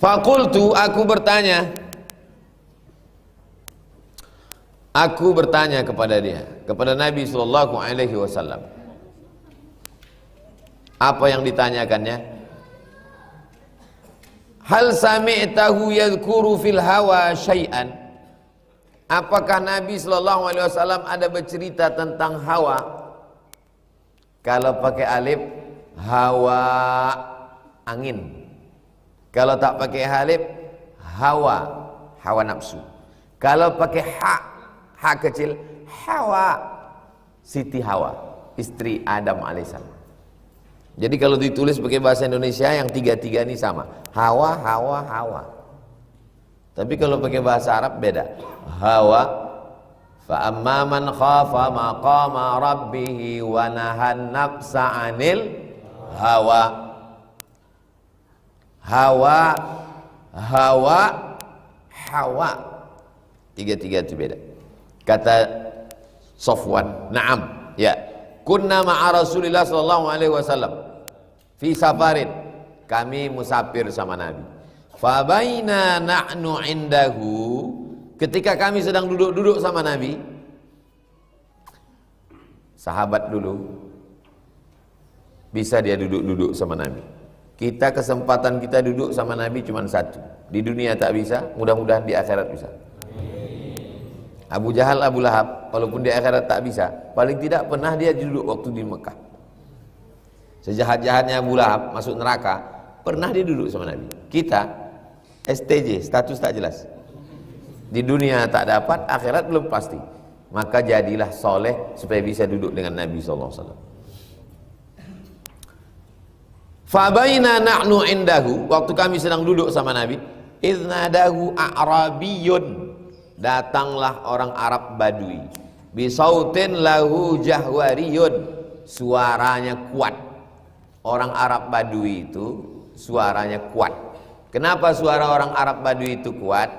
Fakultu, aku bertanya kepada dia, kepada Nabi Sallallahu Alaihi Wasallam. Apa yang ditanyakannya? Hal sami'tahu yadhkuru fil hawa syai'an? Apakah Nabi Sallallahu Alaihi Wasallam ada bercerita tentang hawa? Kalau pakai alif, hawa angin. Kalau tak pakai alif, hawa nafsu. Kalau pakai ha kecil, Hawa, Siti Hawa, istri Adam alaihissalam. Jadi kalau ditulis pakai bahasa Indonesia yang tiga-tiga ini sama, Hawa. Tapi kalau pakai bahasa Arab beda. Hawa, fa amma man khafa maqama rabbih wa nahan nafsa 'anil hawa. Hawa. Tiga-tiga itu beda. Kata Sofwan, na'am, ya. Kunna ma'a Rasulillah sallallahu alaihi wasallam fi safarin. Kami musafir sama Nabi. Fa baina nahnu indahu, ketika kami sedang duduk-duduk sama Nabi. Sahabat dulu bisa dia duduk-duduk sama Nabi. Kita kesempatan kita duduk sama Nabi cuma satu. Di dunia tak bisa, mudah-mudahan di akhirat bisa. Abu Jahal, Abu Lahab, walaupun di akhirat tak bisa, paling tidak pernah dia duduk waktu di Mekah. Sejahat-jahatnya Abu Lahab masuk neraka, pernah dia duduk sama Nabi. Kita STJ, status tak jelas. Di dunia tak dapat, akhirat belum pasti. Maka jadilah soleh supaya bisa duduk dengan Nabi SAW. Fabaina nahnu indahu, waktu kami sedang duduk sama Nabi, idznadahu a'rabiyun, datanglah orang Arab Badui, bisautin lahu jahwariyun, suaranya kuat. Orang Arab Badui itu suaranya kuat. Kenapa suara orang Arab Badui itu kuat?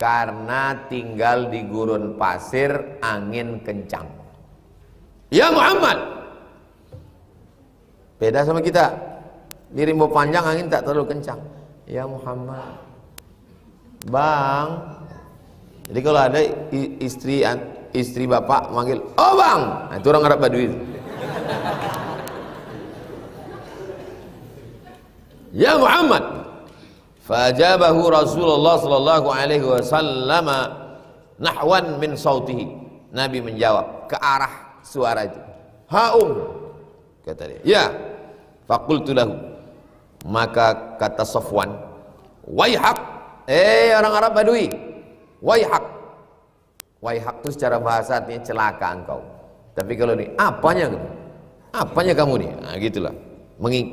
Karena tinggal di gurun pasir, angin kencang. Ya Muhammad, beda sama kita. Di rimbo panjang angin tak terlalu kencang. Ya Muhammad, bang. Jadi kalau ada istri bapak manggil, oh bang, nah, itu orang Arab Badui. Ya Muhammad, fajabahu Rasulullah sallallahu alaihi wasallam nahwan min sautihi. Nabi menjawab ke arah suara itu. Kata dia. Ya. Faqultu lahu. Maka kata Safwan, waihak, orang Arab Badui, waihak. Waihak itu secara bahasa artinya celaka engkau. Tapi kalau ini apanya kamu nih? Nah, gitulah.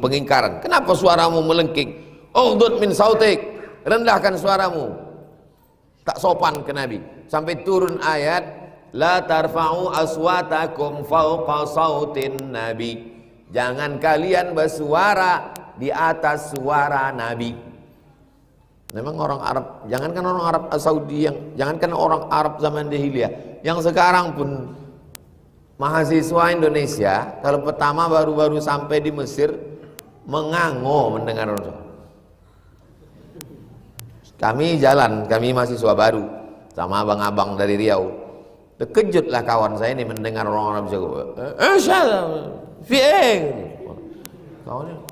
Pengingkaran. Kenapa suaramu melengking? Ughdud min sautik, rendahkan suaramu. Tak sopan ke Nabi. Sampai turun ayat, la tarfa'u aswatakum fawqa sautin nabi. Jangan kalian bersuara di atas suara Nabi. Memang orang Arab, jangankan orang Arab Saudi, jangankan orang Arab zaman jahiliyah, yang sekarang pun mahasiswa Indonesia, kalau pertama baru-baru sampai di Mesir, mengango mendengar orang. Kami mahasiswa baru sama abang-abang dari Riau. Terkejutlah kawan saya ini mendengar orang Arab jago.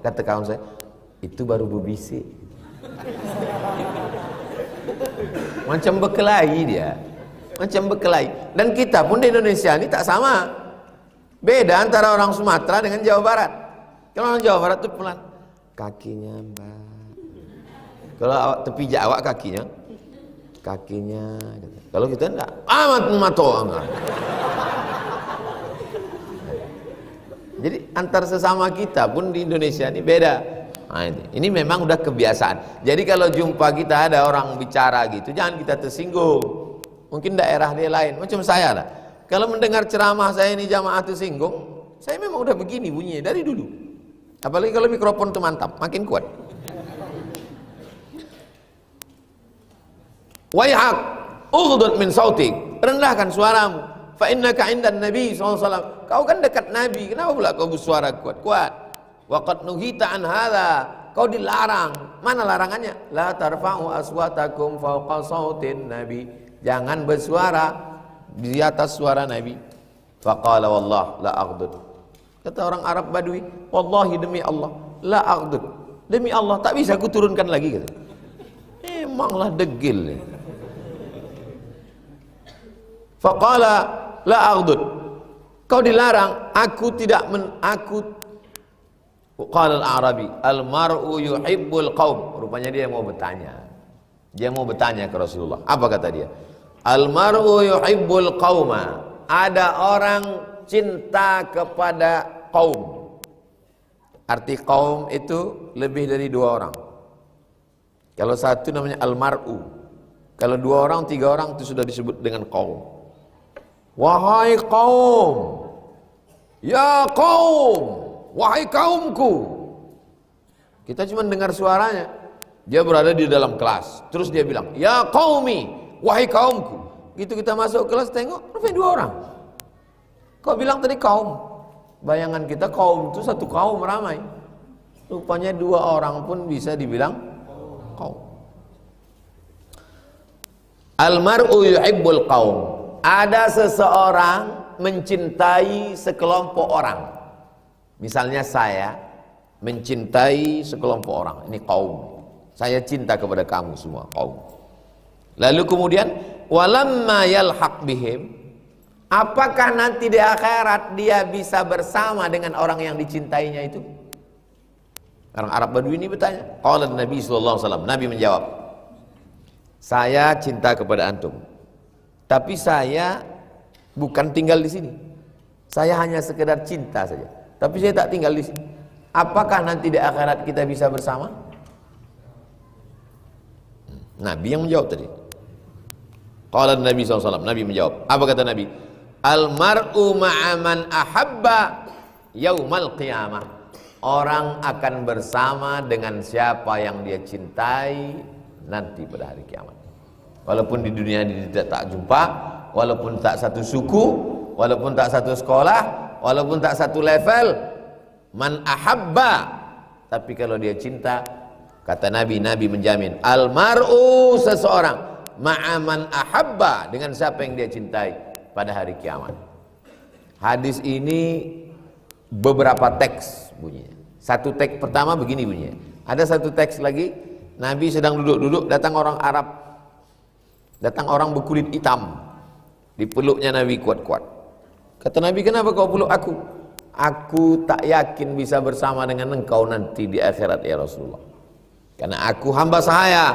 Kata kawan saya, itu baru berbisik. Macam berkelahi dia, macam berkelahi. Dan kita pun di Indonesia ini tak sama. Beda antara orang Sumatera dengan Jawa Barat. Kalau orang Jawa Barat itu pelan, kakinya mbak. Kalau tepi Jawa kakinya. Kalau kita enggak, amat enggak. Jadi antar sesama kita pun di Indonesia ini beda. Nah, ini memang udah kebiasaan. Jadi kalau jumpa kita ada orang bicara gitu, jangan kita tersinggung. Mungkin daerah dia lain, macam saya lah. Kalau mendengar ceramah saya ini jamaah tersinggung, saya memang udah begini bunyinya dari dulu. Apalagi kalau mikrofon itu mantap, makin kuat. Waihak, ughdud min sautik, rendahkan suaramu. Fa innaka indan Nabi SAW. Kau kan dekat Nabi, kenapa pula kau bersuara kuat-kuat? Wa qad nuhita an hadza, kau dilarang. Mana larangannya? La tarfa'u aswatakum fawqa sautin nabi. Jangan bersuara di atas suara Nabi. Faqala wallah la aghdud. Kata orang Arab Badui, wallahi demi Allah, la aghdud. Demi Allah tak bisa aku turunkan lagi kata. Emanglah degil. Faqala la aghdud. Kau dilarang, aku tidak qala al-Arabi, al-mar'u yuhibbul qaum. Rupanya dia mau bertanya. Dia mau bertanya ke Rasulullah. Apa kata dia? Al-mar'u yuhibbul qauma. Ada orang cinta kepada kaum. Arti kaum itu lebih dari 2 orang. Kalau satu namanya al-mar'u. Kalau 2 orang, 3 orang itu sudah disebut dengan kaum. Wahai kaum, ya kaum, wahai kaumku. Kita cuma dengar suaranya. Dia berada di dalam kelas. Terus dia bilang, ya qaumi, wahai kaumku. Gitu kita masuk kelas tengok, rupanya 2 orang. Kau bilang tadi kaum. Bayangan kita kaum itu satu kaum ramai. Rupanya 2 orang pun bisa dibilang kaum. Al-mar'u yuhibbul qaum. Ada seseorang mencintai sekelompok orang. Misalnya saya mencintai sekelompok orang. Ini kaum. Saya cinta kepada kamu semua, kaum. Lalu kemudian walamma yalhaq bihim, apakah nanti di akhirat dia bisa bersama dengan orang yang dicintainya itu? Orang Arab Badui ini bertanya. Qala Nabi sallallahu alaihi wasallam, Nabi menjawab, saya cinta kepada antum. Tapi saya bukan tinggal di sini. Saya hanya sekedar cinta saja. Tapi saya tak tinggal di sini. Apakah nanti di akhirat kita bisa bersama? Nabi yang menjawab tadi. Qala Nabi SAW, Nabi menjawab. Apa kata Nabi? Al-mar'u ma'aman ahabba yaumal qiyamah. Orang akan bersama dengan siapa yang dia cintai nanti pada hari kiamat. Walaupun di dunia dia tak jumpa, walaupun tak satu suku, walaupun tak satu sekolah, walaupun tak satu level, man ahabba. Tapi kalau dia cinta, kata Nabi, Nabi menjamin, al-mar'u, seseorang, ma'aman ahabba, dengan siapa yang dia cintai pada hari kiamat. Hadis ini beberapa teks bunyinya. Satu teks pertama begini bunyinya. Ada satu teks lagi, Nabi sedang duduk-duduk, datang orang Arab, datang orang berkulit hitam, dipeluknya Nabi kuat-kuat. Kata Nabi, kenapa kau peluk aku? Aku tak yakin bisa bersama dengan engkau nanti di akhirat ya Rasulullah. Karena aku hamba sahaya,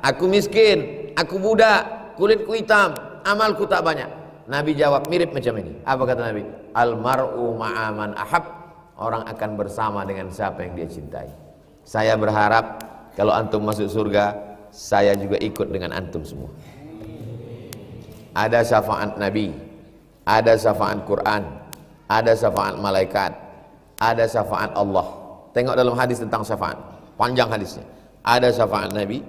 aku miskin, aku budak, kulitku hitam, amalku tak banyak. Nabi jawab mirip macam ini. Apa kata Nabi? Al-mar'u ma'aman ahab. Orang akan bersama dengan siapa yang dia cintai. Saya berharap kalau antum masuk surga, saya juga ikut dengan antum semua. Ada syafaat Nabi, ada syafaat Quran, ada syafaat malaikat, ada syafaat Allah. Tengok dalam hadis tentang syafaat, panjang hadisnya. Ada syafaat Nabi,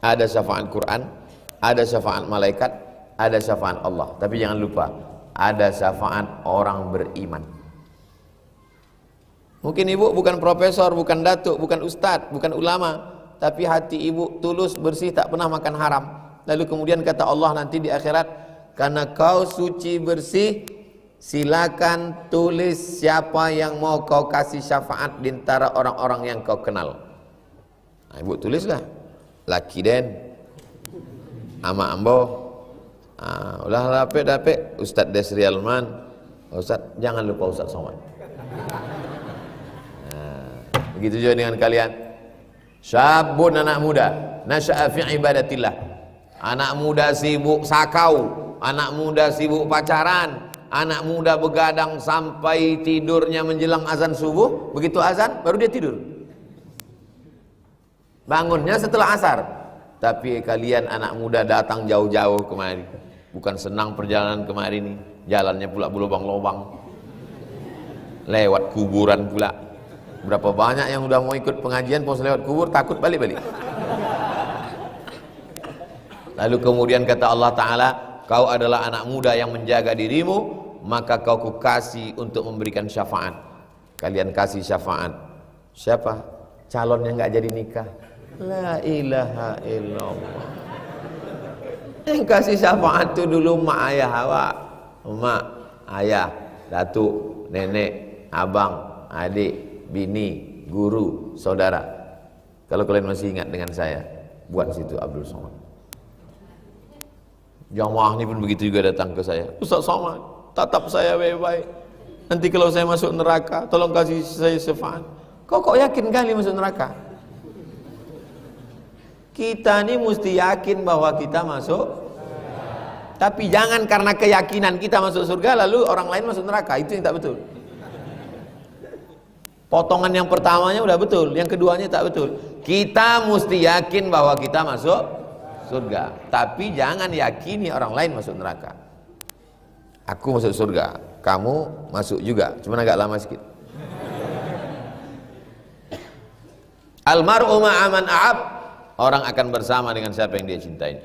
ada syafaat Quran, ada syafaat malaikat, ada syafaat Allah. Tapi jangan lupa, ada syafaat orang beriman. Mungkin ibu bukan profesor, bukan datuk, bukan ustadz, bukan ulama, tapi hati ibu tulus, bersih, tak pernah makan haram. Lalu kemudian kata Allah nanti di akhirat, karena kau suci bersih, silakan tulis siapa yang mau kau kasih syafaat di antara orang-orang yang kau kenal. Nah, ibu tulislah, Laki Den, Ama Ambo, ulah dapet Ustadz Desri Alman, Ustadz jangan lupa Ustadz Somad. Begitu juga dengan kalian. Syabun, anak muda, nasya'a fi ibadatillah. Anak muda sibuk sakau, anak muda sibuk pacaran, anak muda begadang sampai tidurnya menjelang azan subuh. Begitu azan baru dia tidur. Bangunnya setelah asar. Tapi kalian anak muda datang jauh-jauh kemari. Bukan senang perjalanan kemari nih, jalannya pula berlubang-lubang, lewat kuburan pula. Berapa banyak yang udah mau ikut pengajian pas lewat kubur takut balik-balik. Lalu kemudian kata Allah Ta'ala, kau adalah anak muda yang menjaga dirimu, maka kau kukasih untuk memberikan syafaat. Kalian kasih syafaat. Siapa? calonnya nggak jadi nikah. La ilaha illallah. Yang kasih syafaat itu dulu mak ayah awak, emak, ayah, datuk, nenek, abang, adik, bini, guru, saudara. Kalau kalian masih ingat dengan saya, buat situ Abdul Somad. Jamaah ini pun begitu juga datang ke saya. Ustaz Somad, tatap saya baik-baik. Nanti kalau saya masuk neraka, tolong kasih saya syafaat. Kok yakin kali masuk neraka? Kita ini mesti yakin bahwa kita masuk. Tapi jangan karena keyakinan kita masuk surga lalu orang lain masuk neraka. Itu yang tak betul. Potongan yang pertamanya udah betul, yang keduanya tak betul. Kita mesti yakin bahwa kita masuk surga, tapi jangan yakini orang lain masuk neraka. Aku masuk surga, kamu masuk juga, cuma agak lama sedikit. Almar'u ma'aman a'ab, orang akan bersama dengan siapa yang dia cintai.